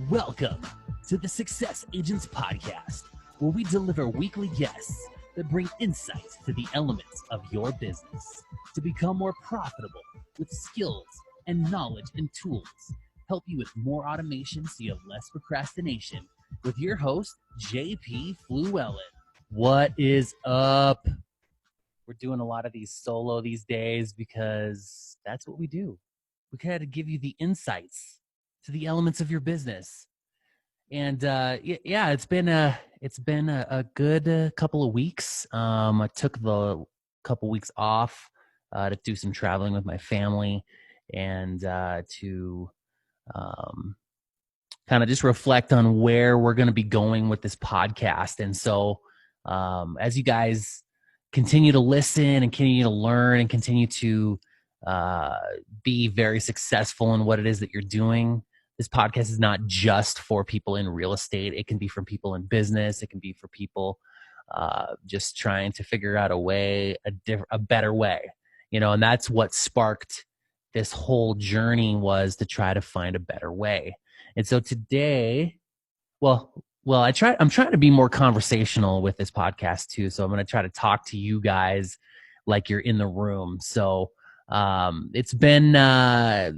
Welcome to the Success Agents Podcast, where we deliver weekly guests that bring insight to the elements of your business to become more profitable with skills and knowledge and tools. Help you with more automation so you have less procrastination with your host, JP Fluellen. What is up? We're doing a lot of these solo these days because that's what we do. We kind of give you the insights to the elements of your business. And yeah, it's been a good couple of weeks. I took the couple weeks off to do some traveling with my family and to kind of just reflect on where we're going to be going with this podcast. And so as you guys continue to listen and continue to learn and continue to be very successful in what it is that you're doing, this podcast is not just for people in real estate. It can be for people in business. It can be for people just trying to figure out a better way, and that's what sparked this whole journey, was to try to find a better way. And so today, I'm trying to be more conversational with this podcast too. So I'm going to try to talk to you guys like you're in the room. So it's been a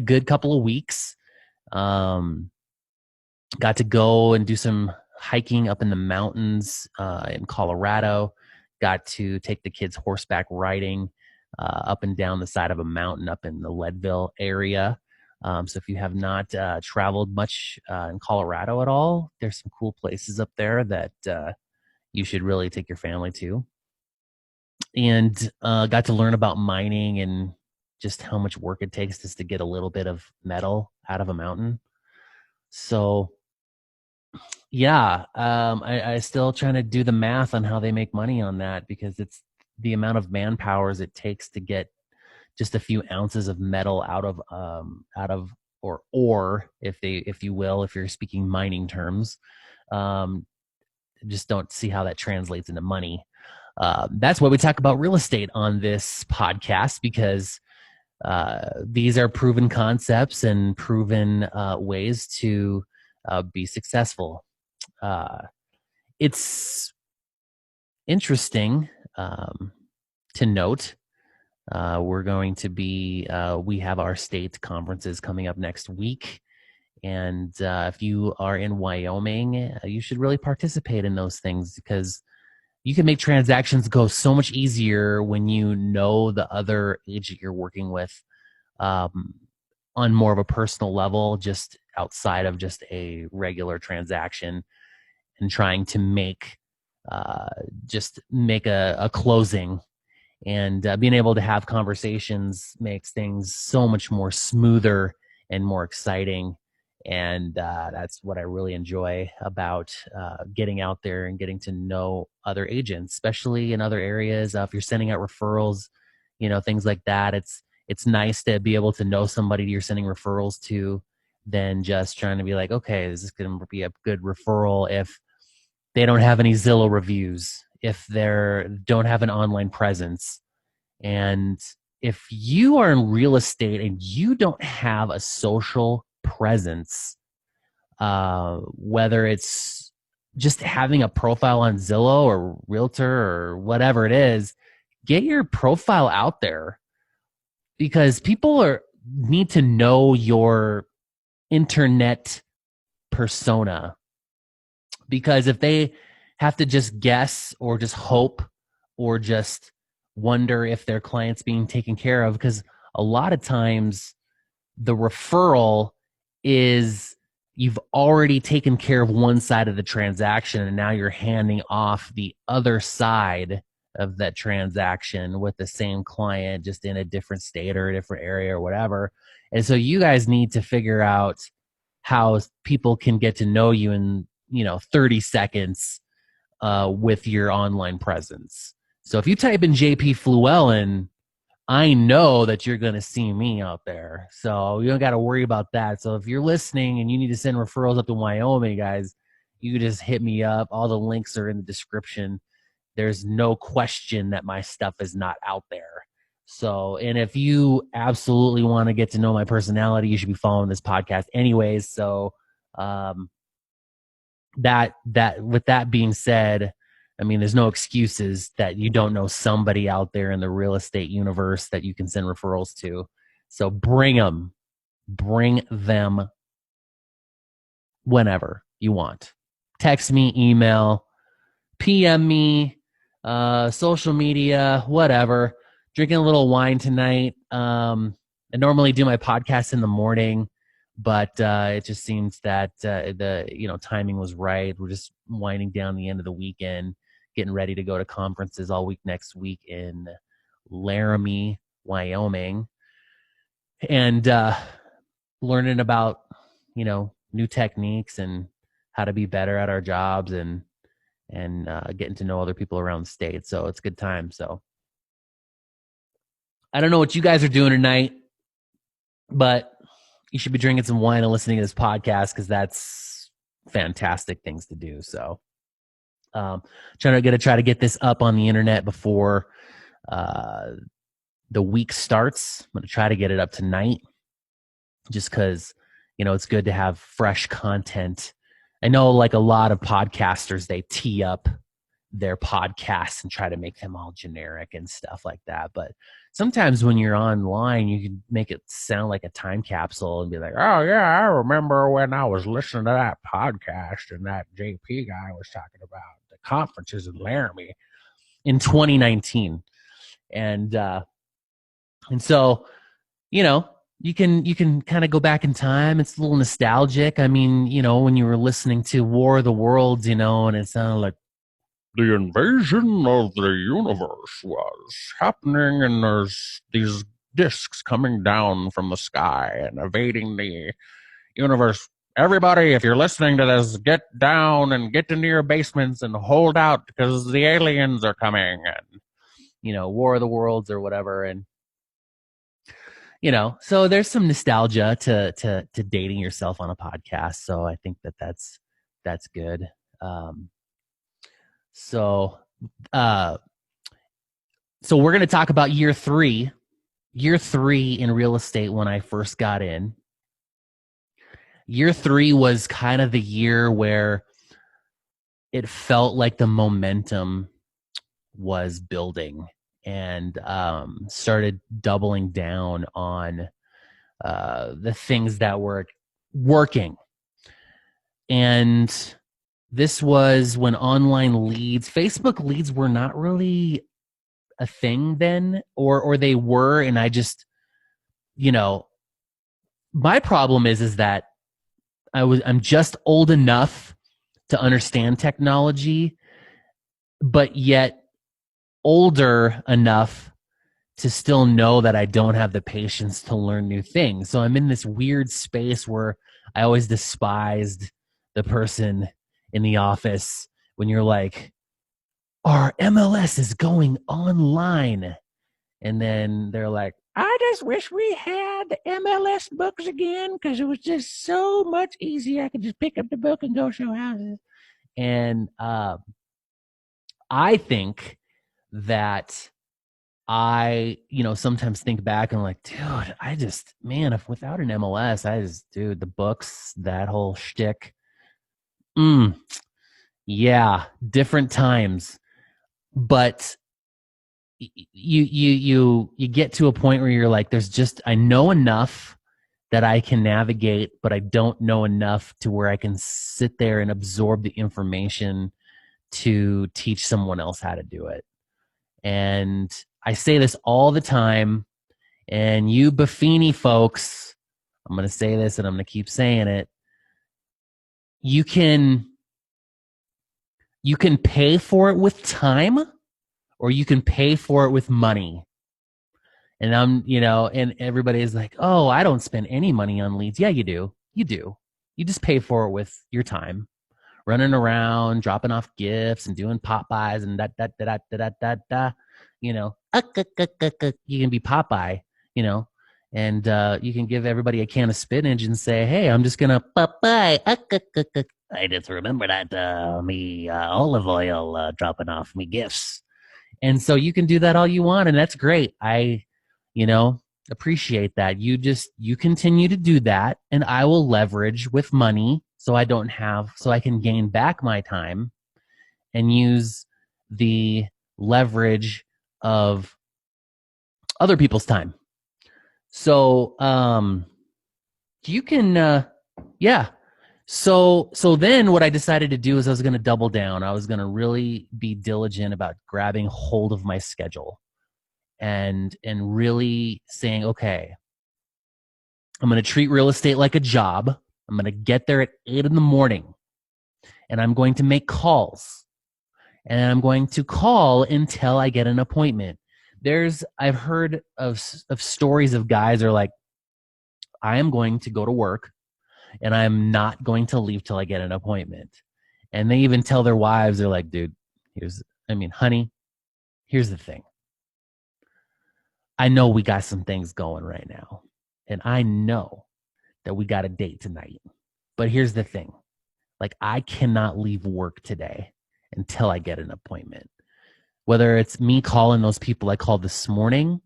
good couple of weeks. Got to go and do some hiking up in the mountains in Colorado. Got to take the kids horseback riding up and down the side of a mountain up in the Leadville area. So if you have not traveled much in Colorado at all, there's some cool places up there that you should really take your family to. And got to learn about mining and just how much work it takes just to get a little bit of metal out of a mountain. So yeah, I still trying to do the math on how they make money on that, because it's the amount of manpower it takes to get just a few ounces of metal out of ore, if you will, if you're speaking mining terms. Just don't see how that translates into money. That's why we talk about real estate on this podcast, because these are proven concepts and proven ways to be successful. It's interesting to note. We're going to be, we have our state conferences coming up next week. And if you are in Wyoming, you should really participate in those things, because you can make transactions go so much easier when you know the other agent you're working with on more of a personal level, just outside of just a regular transaction, and trying to make a closing. And being able to have conversations makes things so much more smoother and more exciting. And that's what I really enjoy about getting out there and getting to know other agents, especially in other areas. If you're sending out referrals, things like that, it's nice to be able to know somebody you're sending referrals to, than just trying to be like, okay, is this going to be a good referral if they don't have any Zillow reviews, if they don't have an online presence. And if you are in real estate and you don't have a social presence, whether it's just having a profile on Zillow or Realtor or whatever it is, get your profile out there, because people need to know your internet persona. Because if they have to just guess or just hope or just wonder if their client's being taken care of, because a lot of times the referral is you've already taken care of one side of the transaction, and now you're handing off the other side of that transaction with the same client, just in a different state or a different area or whatever. And so you guys need to figure out how people can get to know you in 30 seconds with your online presence. So if you type in JP Fluellen, I know that you're going to see me out there. So you don't got to worry about that. So if you're listening and you need to send referrals up to Wyoming, guys, you just hit me up. All the links are in the description. There's no question that my stuff is not out there. So, and if you absolutely want to get to know my personality, you should be following this podcast anyways. So That with that being said, I mean, there's no excuses that you don't know somebody out there in the real estate universe that you can send referrals to. So bring them whenever you want. Text me, email, PM me, social media, whatever. Drinking a little wine tonight. I normally do my podcast in the morning, but it just seems that the timing was right. We're just winding down the end of the weekend, getting ready to go to conferences all week next week in Laramie, Wyoming, and learning about new techniques and how to be better at our jobs and getting to know other people around the state. So it's a good time. So I don't know what you guys are doing tonight, but you should be drinking some wine and listening to this podcast because that's fantastic things to do. So try to get this up on the internet before the week starts. I'm going to try to get it up tonight just because, it's good to have fresh content. I know like a lot of podcasters, they tee up their podcasts and try to make them all generic and stuff like that. But sometimes when you're online, you can make it sound like a time capsule and be like, oh yeah, I remember when I was listening to that podcast and that JP guy was talking about the conferences in Laramie in 2019. And so, you can kind of go back in time. It's a little nostalgic. I mean, when you were listening to War of the Worlds, and it sounded like the invasion of the universe was happening, and there's these discs coming down from the sky and evading the universe. Everybody, if you're listening to this, get down and get into your basements and hold out because the aliens are coming, and War of the Worlds or whatever. And so there's some nostalgia to dating yourself on a podcast. So I think that's good. So we're going to talk about year three in real estate. When I first got in, year three was kind of the year where it felt like the momentum was building, and started doubling down on the things that were working. And this was when online leads, Facebook leads were not really a thing then, or they were. And I just, my problem is that I'm just old enough to understand technology, but yet older enough to still know that I don't have the patience to learn new things. So I'm in this weird space where I always despised the person in the office when you're like, our MLS is going online. And then they're like, I just wish we had the MLS books again because it was just so much easier. I could just pick up the book and go show houses. And I think that I, sometimes think back and I'm like, dude, if without an MLS, dude, the books, that whole shtick. Yeah, different times. But you get to a point where you're like, I know enough that I can navigate, but I don't know enough to where I can sit there and absorb the information to teach someone else how to do it. And I say this all the time, and you Buffini folks, I'm going to say this and I'm going to keep saying it. You can pay for it with time, or you can pay for it with money. And and everybody is like, oh, I don't spend any money on leads. Yeah, you do. You do. You just pay for it with your time, running around, dropping off gifts and doing Popeyes and da. You can be Popeye, and you can give everybody a can of spinach and say, hey, I'm just going to Popeye. I just remember that me olive oil dropping off me gifts. And so you can do that all you want, and that's great. I, appreciate that. You continue to do that, and I will leverage with money so I can gain back my time and use the leverage of other people's time. So you can yeah. So then what I decided to do is I was going to double down. I was going to really be diligent about grabbing hold of my schedule and really saying, okay, I'm going to treat real estate like a job. I'm going to get there at 8 in the morning and I'm going to make calls and I'm going to call until I get an appointment. I've heard of stories of guys are like, I am going to go to work and I'm not going to leave till I get an appointment. And they even tell their wives, they're like, dude, honey, here's the thing. I know we got some things going right now. And I know that we got a date tonight. But here's the thing. Like, I cannot leave work today until I get an appointment. Whether it's me calling those people I called this morning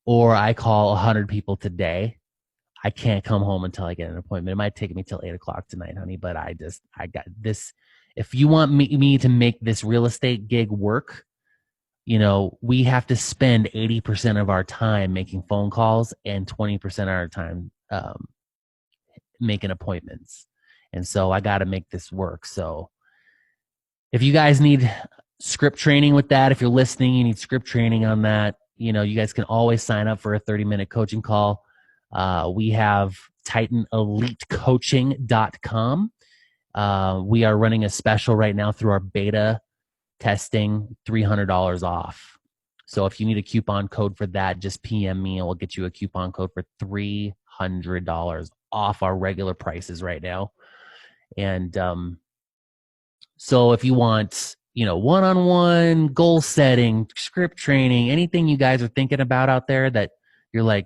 or I call 100 people today, I can't come home until I get an appointment. It might take me till 8 o'clock tonight, honey, but I got this. If you want me to make this real estate gig work, we have to spend 80% of our time making phone calls and 20% of our time making appointments. And so I got to make this work. So if you guys need script training with that, if you're listening, you need script training on that, you guys can always sign up for a 30-minute coaching call. We have TitanEliteCoaching.com. We are running a special right now through our beta testing, $300 off. So if you need a coupon code for that, just PM me and we'll get you a coupon code for $300 off our regular prices right now. And so if you want, one-on-one goal setting, script training, anything you guys are thinking about out there that you're like,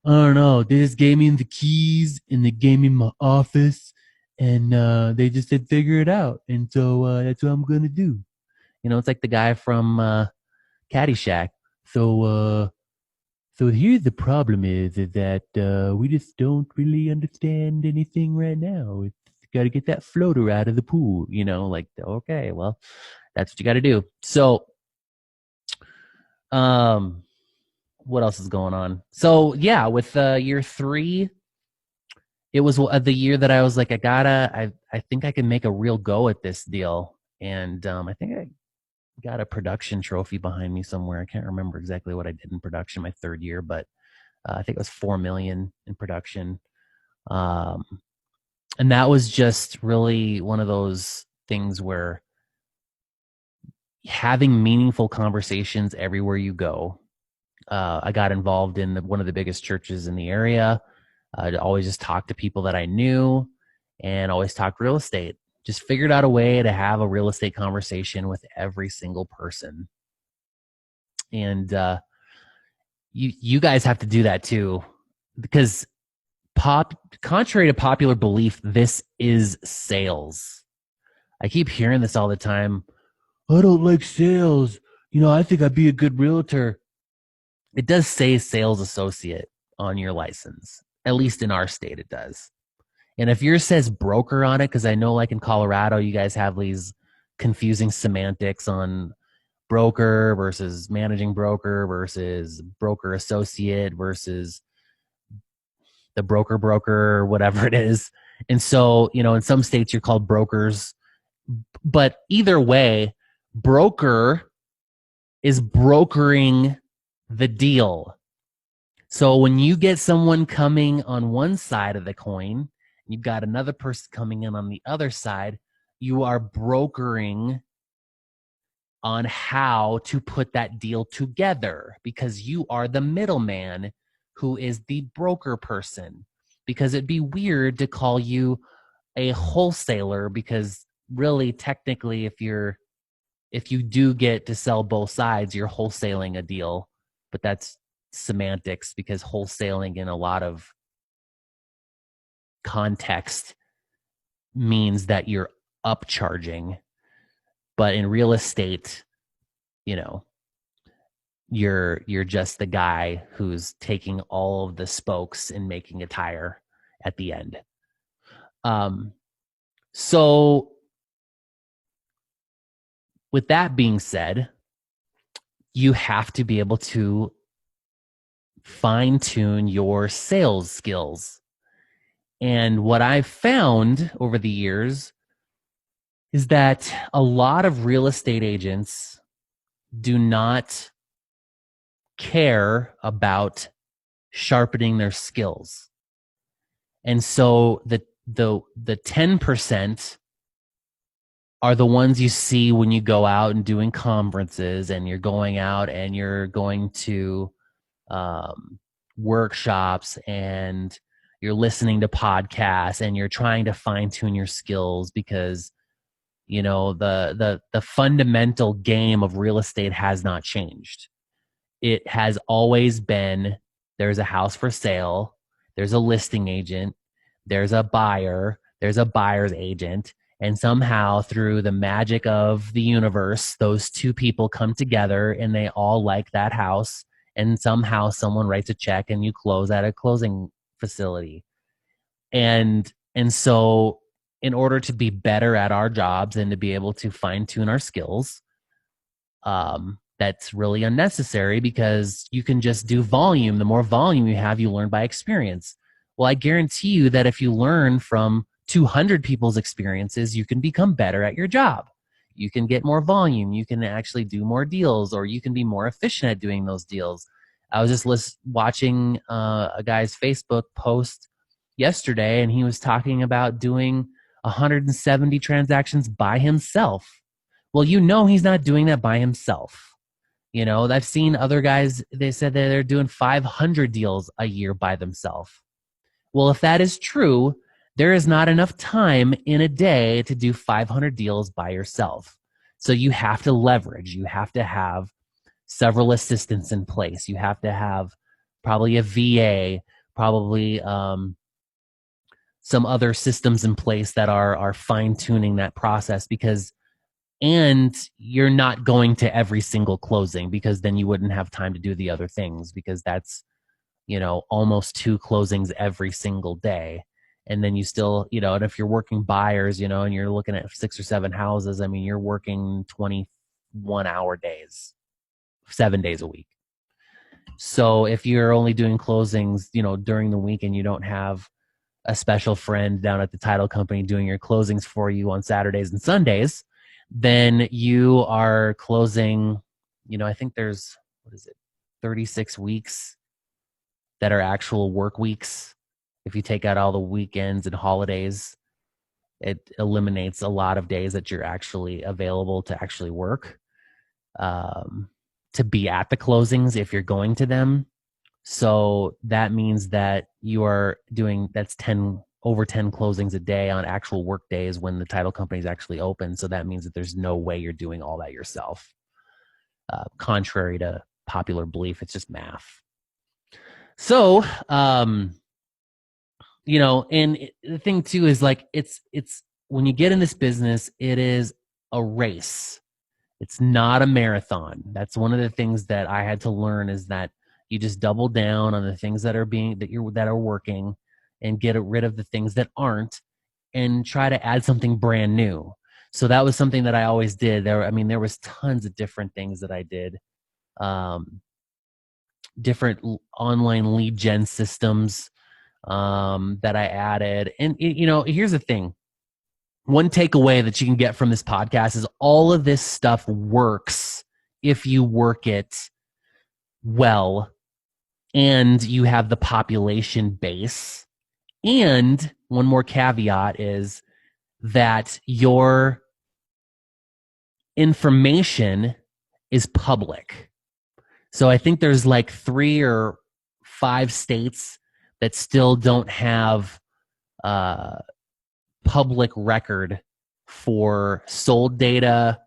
I don't know, they just gave me the keys and they gave me my office and they just said figure it out. And so that's what I'm going to do. It's like the guy from Caddyshack. So here's the problem is that we just don't really understand anything right now. It's got to get that floater out of the pool, okay, well, that's what you got to do. So, what else is going on? So yeah, with year 3, it was the year that I was like, I think I can make a real go at this deal. And I think I got a production trophy behind me somewhere. I can't remember exactly what I did in production my 3rd year, but I think it was 4 million in production. And that was just really one of those things where having meaningful conversations everywhere you go. I got involved in one of the biggest churches in the area. I'd always just talk to people that I knew and always talk real estate. Just figured out a way to have a real estate conversation with every single person. And you guys have to do that too, because contrary to popular belief, this is sales. I keep hearing this all the time. I don't like sales. I think I'd be a good realtor. It does say sales associate on your license. At least in our state, it does. And if yours says broker on it, because I know like in Colorado, you guys have these confusing semantics on broker versus managing broker versus broker associate versus the broker or whatever it is. And so, in some states you're called brokers, but either way, broker is brokering the deal. So when you get someone coming on one side of the coin, you've got another person coming in on the other side, you are brokering on how to put that deal together because you are the middleman who is the broker person. Because it'd be weird to call you a wholesaler because really technically if you do get to sell both sides, you're wholesaling a deal, but that's semantics because wholesaling in a lot of context means that you're upcharging, but in real estate, you're just the guy who's taking all of the spokes and making a tire at the end. So with that being said, you have to be able to fine tune your sales skills. And what I've found over the years is that a lot of real estate agents do not care about sharpening their skills. And so the 10% are the ones you see when you go out and doing conferences, and you're going out and you're going to um, workshops, and you're listening to podcasts, and you're trying to fine tune your skills, because the fundamental game of real estate has not changed. It has always been, there's a house for sale, there's a listing agent, there's a buyer, there's a buyer's agent, and somehow through the magic of the universe, those two people come together and they all like that house, and somehow someone writes a check and you close at a closing facility. And so in order to be better at our jobs and to be able to fine tune our skills, that's really unnecessary, because you can just do volume. The more volume you have, you learn by experience. Well, I guarantee you that if you learn from 200 people's experiences, you can become better at your job. You can get more volume. You can actually do more deals, or you can be more efficient at doing those deals. I was just watching a guy's Facebook post yesterday, and he was talking about doing 170 transactions by himself. Well, he's not doing that by himself. I've seen other guys, they said that they're doing 500 deals a year by themselves. Well, if that is true, there is not enough time in a day to do 500 deals by yourself. So you have to leverage. You have to have several assistants in place. You have to have probably a VA, probably some other systems in place that are fine-tuning that process, and you're not going to every single closing, because then you wouldn't have time to do the other things, because that's, almost 2 closings every single day. And then you still, and if you're working buyers, and you're looking at 6 or 7 houses, I mean, you're working 21-hour days, 7 days a week. So if you're only doing closings, during the week, and you don't have a special friend down at the title company doing your closings for you on Saturdays and Sundays, then you are closing, I think there's, 36 weeks that are actual work weeks. If you take out all the weekends and holidays, it eliminates a lot of days that you're actually available to actually work, to be at the closings if you're going to them. So that means that you are doing, that's over 10 closings a day on actual work days when the title company is actually open. So that means that there's no way you're doing all that yourself. Contrary to popular belief, it's just math. So, and the thing too is, like, it's when you get in this business, it is a race. It's not a marathon. That's one of the things that I had to learn, is that you just double down on the things that are working, and get rid of the things that aren't, and try to add something brand new. So that was something that I always did. There was tons of different things that I did. Different online lead gen systems that I added. And, here's the thing. One takeaway that you can get from this podcast is all of this stuff works if you work it well, and you have the population base. And one more caveat is that your information is public. So I think there's like 3 or 5 states that still don't have public record for sold data,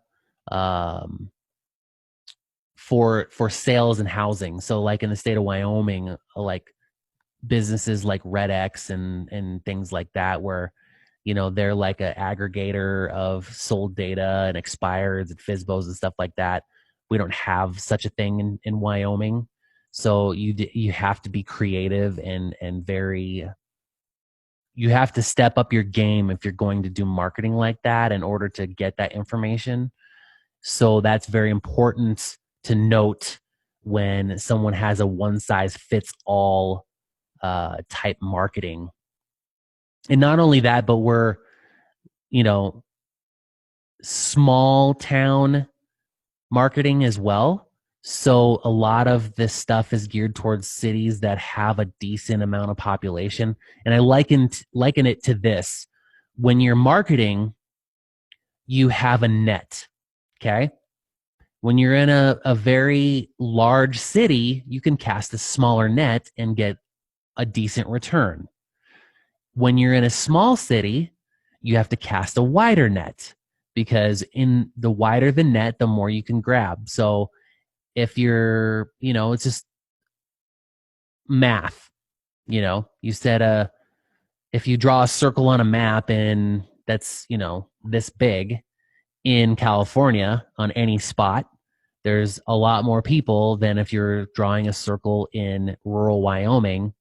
for sales and housing. So like in the state of Wyoming, like businesses like RedX and things like that, where they're like an aggregator of sold data and expireds and FSBOs and stuff like that. We don't have such a thing in Wyoming. So you have to be creative and very you have to step up your game if you're going to do marketing like that in order to get that information. So that's very important to note when someone has a one size fits all type marketing. And not only that, but we're, you know, small town marketing as well. So a lot of this stuff is geared towards cities that have a decent amount of population. And I liken it to this. When you're marketing, you have a net. Okay. When you're in a very large city, you can cast a smaller net and get a decent return. When you're in a small city, you have to cast a wider net, because in the wider the net, the more you can grab. So if you're, it's just math, you said if you draw a circle on a map and that's, this big in California on any spot, there's a lot more people than if you're drawing a circle in rural Wyoming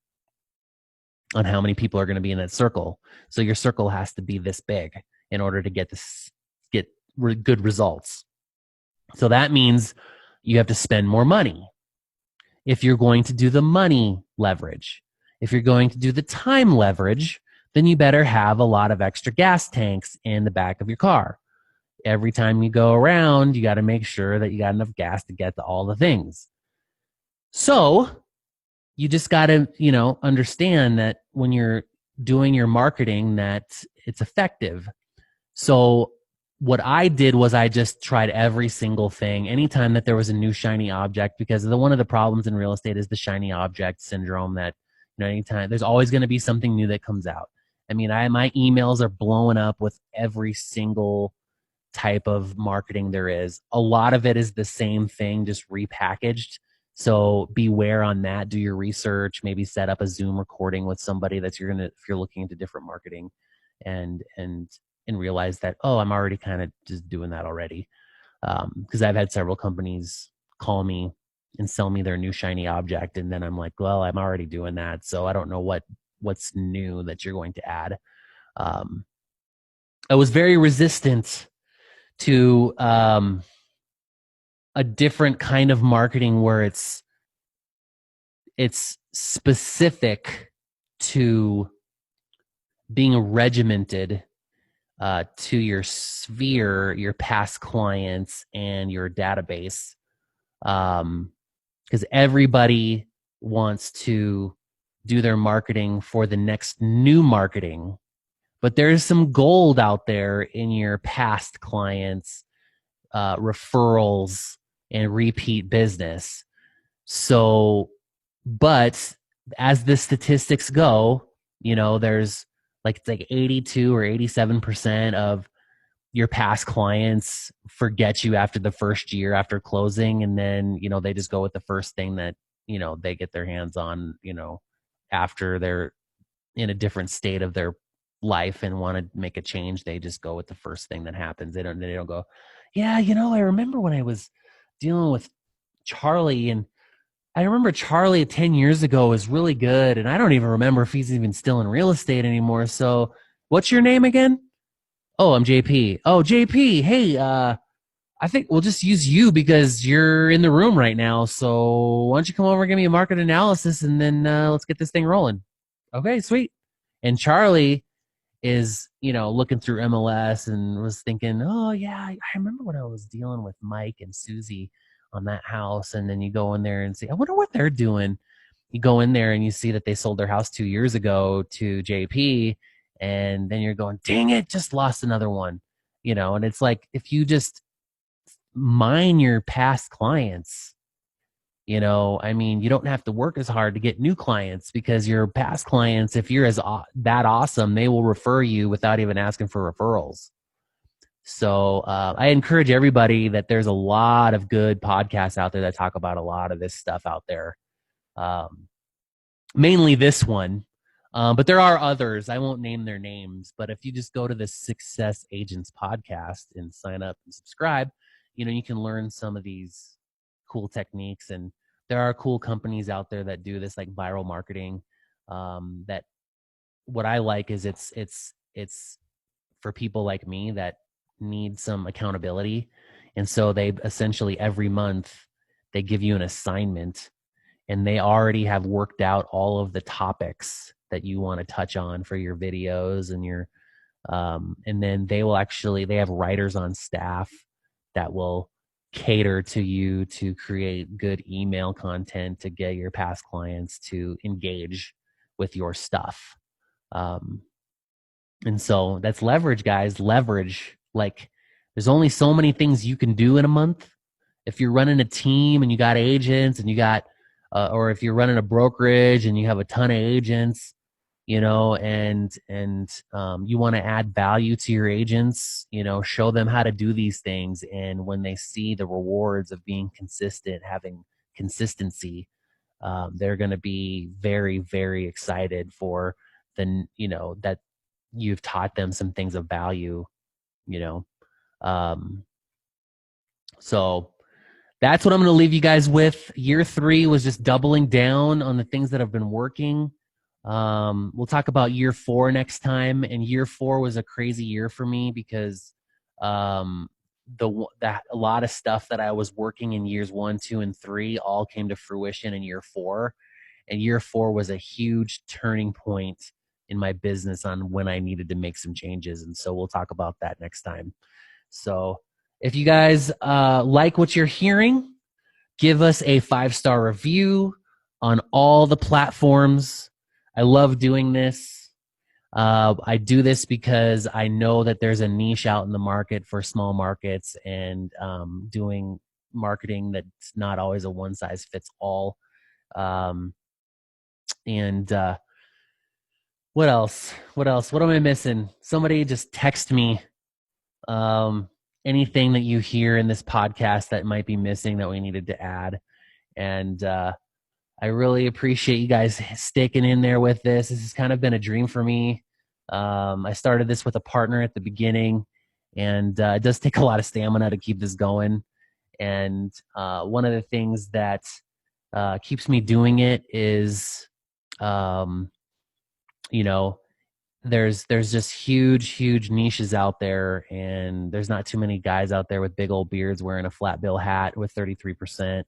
on how many people are going to be in that circle. So your circle has to be this big in order to get good results. So that means you have to spend more money. If you're going to do the money leverage, if you're going to do the time leverage, then you better have a lot of extra gas tanks in the back of your car. Every time you go around, you got to make sure that you got enough gas to get to all the things. So you just got to, understand that when you're doing your marketing, that it's effective. So what I did was I just tried every single thing anytime that there was a new shiny object, because one of the problems in real estate is the shiny object syndrome, that anytime there's always going to be something new that comes out. I mean, my emails are blowing up with every single type of marketing there is. A lot of it is the same thing, just repackaged. So beware on that. Do your research. Maybe set up a Zoom recording with somebody if you're looking into different marketing, and realize that, oh, I'm already kind of just doing that already. Because I've had several companies call me and sell me their new shiny object, and then I'm like, well, I'm already doing that, so I don't know what's new that you're going to add. I was very resistant to a different kind of marketing where it's specific to being regimented to your sphere, your past clients, and your database. Because everybody wants to do their marketing for the next new marketing, but there's some gold out there in your past clients, referrals, and repeat business. So, but as the statistics go, there's it's like 82 or 87% of your past clients forget you after the first year after closing, and then they just go with the first thing that they get their hands on, after they're in a different state of their life and want to make a change. They just go with the first thing that happens. They don't go, yeah, I remember when I was dealing with Charlie, and I remember Charlie 10 years ago was really good, and I don't even remember if he's even still in real estate anymore. So what's your name again? Oh, I'm JP. Oh, JP. Hey, I think we'll just use you because you're in the room right now. So why don't you come over and give me a market analysis, and then let's get this thing rolling. Okay, sweet. And Charlie is, looking through MLS and was thinking, oh yeah, I remember when I was dealing with Mike and Susie on that house. And then you go in there and see, I wonder what they're doing. You go in there and you see that they sold their house 2 years ago to JP. And then you're going, dang it, just lost another one. And it's like, if you just mine your past clients, I mean, you don't have to work as hard to get new clients, because your past clients, if you're that awesome, they will refer you without even asking for referrals. So I encourage everybody that there's a lot of good podcasts out there that talk about a lot of this stuff out there. Mainly this one, but there are others. I won't name their names, but if you just go to the Success Agents podcast and sign up and subscribe, you can learn some of these cool techniques. And there are cool companies out there that do this, like viral marketing, that what I like is it's for people like me that need some accountability. And so they essentially every month they give you an assignment, and they already have worked out all of the topics that you want to touch on for your videos and your and then they have writers on staff that will cater to you to create good email content to get your past clients to engage with your stuff. um, and so that's leverage, guys. Leverage. Like, there's only so many things you can do in a month. If you're running a team and you got agents and you got, or if you're running a brokerage and you have a ton of agents, and you want to add value to your agents, show them how to do these things. And when they see the rewards of being consistent, having consistency, they're going to be very, very excited for that you've taught them some things of value, you know. Um, so that's what I'm going to leave you guys with. Year 3 was just doubling down on the things that have been working. We'll talk about year 4 next time. And year 4 was a crazy year for me because a lot of stuff that I was working in years 1, 2, and 3 all came to fruition in year 4. And year 4 was a huge turning point in my business on when I needed to make some changes. And so we'll talk about that next time. So if you guys like what you're hearing, give us a 5-star review on all the platforms. I love doing this. I do this because I know that there's a niche out in the market for small markets, and doing marketing that's not always a one size fits all. And what else? What am I missing? Somebody just text me anything that you hear in this podcast that might be missing that we needed to add. And I really appreciate you guys sticking in there with this. This has kind of been a dream for me. I started this with a partner at the beginning, and it does take a lot of stamina to keep this going. And one of the things that keeps me doing it is, there's just huge niches out there, and there's not too many guys out there with big old beards wearing a flat bill hat with 33%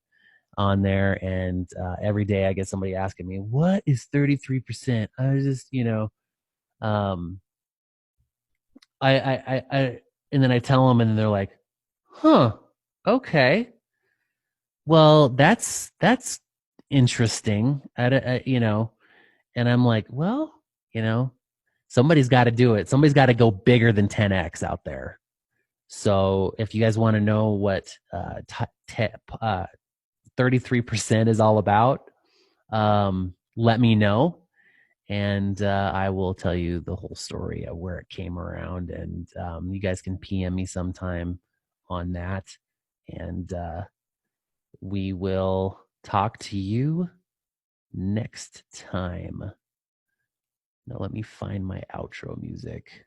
on there. And every day I get somebody asking me, what is 33%? I just, I and then I tell them, and they're like, huh, okay, well, that's interesting. And I'm like, well, somebody's got to do it. Somebody's got to go bigger than 10x out there. So if you guys want to know what 33% is all about, let me know, and I will tell you the whole story of where it came around. And you guys can PM me sometime on that, and we will talk to you next time. Now let me find my outro music.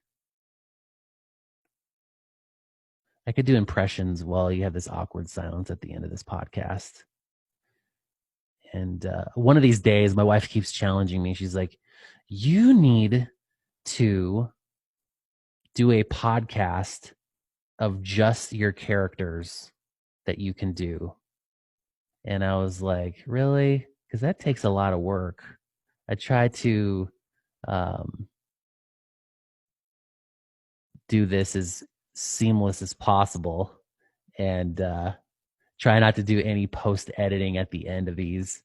I could do impressions while you have this awkward silence at the end of this podcast. And one of these days, my wife keeps challenging me. She's like, you need to do a podcast of just your characters that you can do. And I was like, really? Because that takes a lot of work. I try to do this as seamless as possible, and try not to do any post editing at the end of these.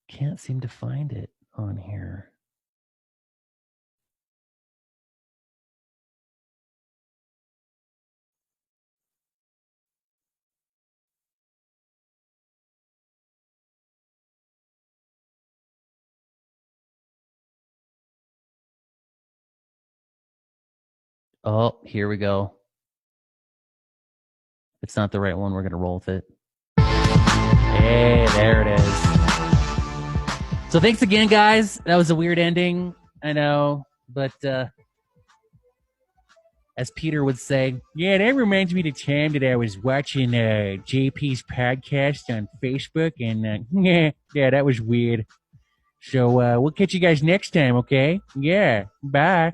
Can't seem to find it on here. Oh, here we go. It's not the right one. We're going to roll with it. Hey, there it is. So thanks again, guys. That was a weird ending, I know, but as Peter would say, yeah, that reminds me of the time that I was watching JP's podcast on Facebook, and yeah, that was weird. So we'll catch you guys next time, okay? Yeah, bye.